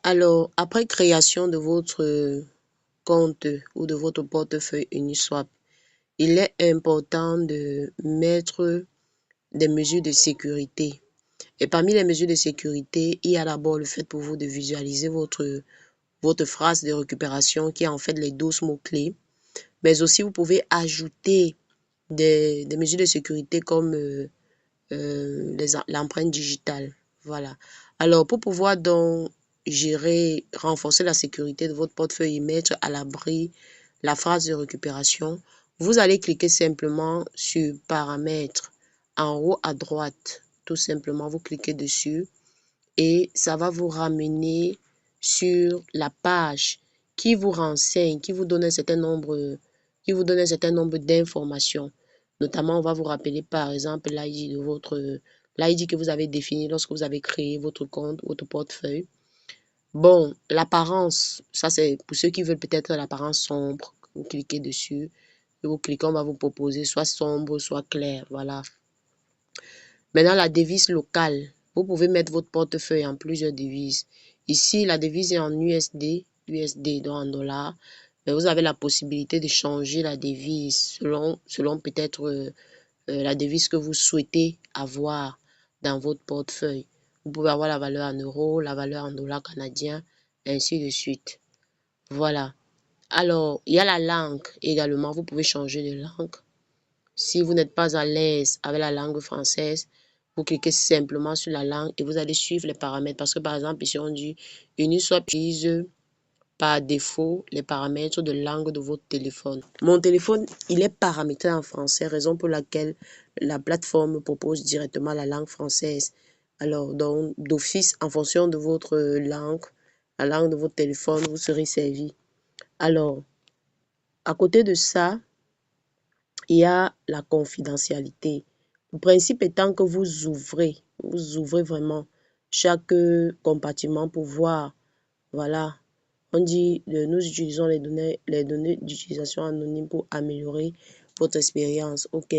Alors, après création de votre compte ou de votre portefeuille Uniswap, il est important de mettre des mesures de sécurité. Et parmi les mesures de sécurité, il y a d'abord le fait pour vous de visualiser votre phrase de récupération qui est en fait les 12 mots-clés. Mais aussi, vous pouvez ajouter des mesures de sécurité comme l'empreinte digitale. Voilà. Alors, pour pouvoir donc gérer, renforcer la sécurité de votre portefeuille et mettre à l'abri la phrase de récupération, vous allez cliquer simplement sur Paramètres en haut à droite. Tout simplement, vous cliquez dessus et ça va vous ramener sur la page qui vous renseigne, qui vous donne un certain nombre d'informations. Notamment, on va vous rappeler par exemple l'ID que vous avez défini lorsque vous avez créé votre compte, votre portefeuille. Bon, l'apparence, ça c'est pour ceux qui veulent peut-être l'apparence sombre. Vous cliquez dessus, et vous cliquez, on va vous proposer soit sombre, soit clair, voilà. Maintenant, la devise locale. Vous pouvez mettre votre portefeuille en plusieurs devises. Ici, la devise est en USD donc en dollars. Mais vous avez la possibilité de changer la devise selon peut-être la devise que vous souhaitez avoir dans votre portefeuille. Vous pouvez avoir la valeur en euros, la valeur en dollars canadiens, ainsi de suite. Voilà. Alors, il y a la langue également. Vous pouvez changer de langue. Si vous n'êtes pas à l'aise avec la langue française, vous cliquez simplement sur la langue et vous allez suivre les paramètres. Parce que par exemple, ici on dit Uniswap utilise par défaut les paramètres de langue de votre téléphone. Mon téléphone, il est paramétré en français, raison pour laquelle la plateforme propose directement la langue française. Alors, donc, d'office, en fonction de votre langue, la langue de votre téléphone, vous serez servi. Alors, à côté de ça, il y a la confidentialité. Le principe étant que vous ouvrez vraiment chaque compartiment pour voir, voilà, on dit nous utilisons les données d'utilisation anonyme pour améliorer votre expérience. Ok,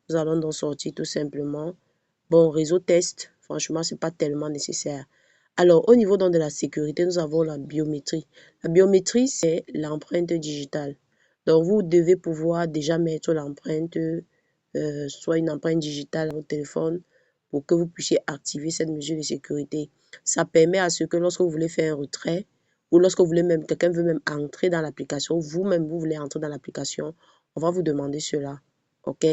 nous allons donc sortir tout simplement. Bon, réseau test, franchement, c'est pas tellement nécessaire. Alors, au niveau donc de la sécurité, nous avons la biométrie. La biométrie, c'est l'empreinte digitale. Donc, vous devez pouvoir déjà mettre l'empreinte, soit une empreinte digitale à votre téléphone pour que vous puissiez activer cette mesure de sécurité. Ça permet à ce que lorsque vous voulez faire un retrait ou lorsque vous voulez même, quelqu'un veut même entrer dans l'application, vous-même, vous voulez entrer dans l'application, on va vous demander cela. OK?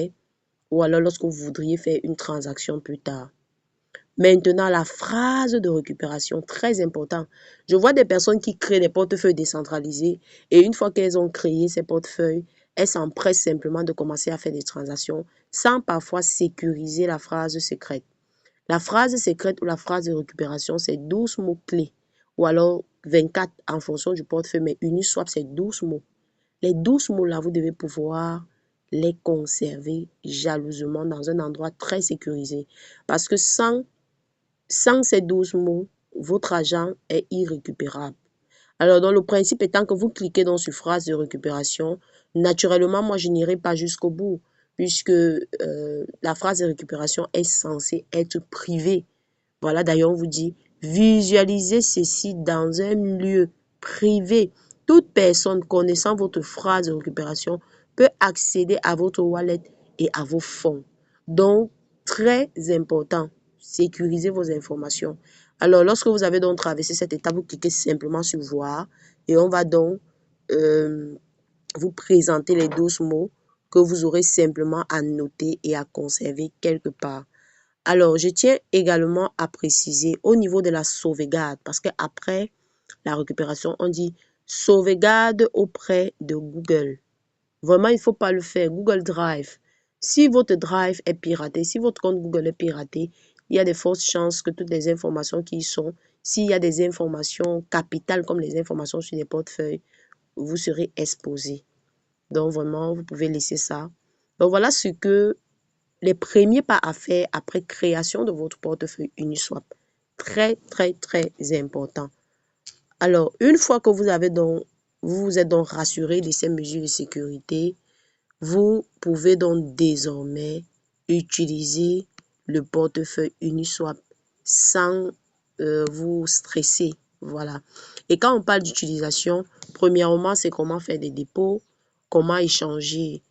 Ou alors lorsque vous voudriez faire une transaction plus tard. Maintenant, la phrase de récupération, très important. Je vois des personnes qui créent des portefeuilles décentralisés et une fois qu'elles ont créé ces portefeuilles, elles s'empressent simplement de commencer à faire des transactions sans parfois sécuriser la phrase secrète. La phrase secrète ou la phrase de récupération, c'est 12 mots-clés ou alors 24 en fonction du portefeuille, mais Uniswap, c'est 12 mots. Les 12 mots-là, vous devez pouvoir les conserver jalousement dans un endroit très sécurisé parce que sans ces 12 mots, votre argent est irrécupérable. Alors, donc, le principe étant que vous cliquez dans sur phrase de récupération, naturellement, moi, je n'irai pas jusqu'au bout, puisque la phrase de récupération est censée être privée. Voilà, d'ailleurs, on vous dit, visualisez ceci dans un lieu privé. Toute personne connaissant votre phrase de récupération peut accéder à votre wallet et à vos fonds. Donc, très important, sécurisez vos informations. Alors, lorsque vous avez donc traversé cette étape, vous cliquez simplement sur voir et on va donc vous présenter les 12 mots que vous aurez simplement à noter et à conserver quelque part. Alors, je tiens également à préciser au niveau de la sauvegarde, parce qu'après la récupération, on dit sauvegarde auprès de Google. Vraiment, il ne faut pas le faire. Google Drive. Si votre Drive est piraté, si votre compte Google est piraté, il y a de fortes chances que toutes les informations qui y sont, s'il y a des informations capitales comme les informations sur les portefeuilles, vous serez exposé. Donc, vraiment, vous pouvez laisser ça. Donc, voilà ce que les premiers pas à faire après création de votre portefeuille Uniswap. Très, très, très important. Alors, une fois que vous vous êtes donc rassuré de ces mesures de sécurité, vous pouvez donc désormais utiliser le portefeuille Uniswap sans vous stresser. Voilà. Et quand on parle d'utilisation, premièrement, c'est comment faire des dépôts, comment échanger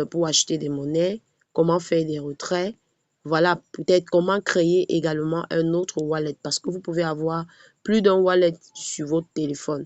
pour acheter des monnaies, comment faire des retraits. Voilà, peut-être comment créer également un autre wallet parce que vous pouvez avoir plus d'un wallet sur votre téléphone.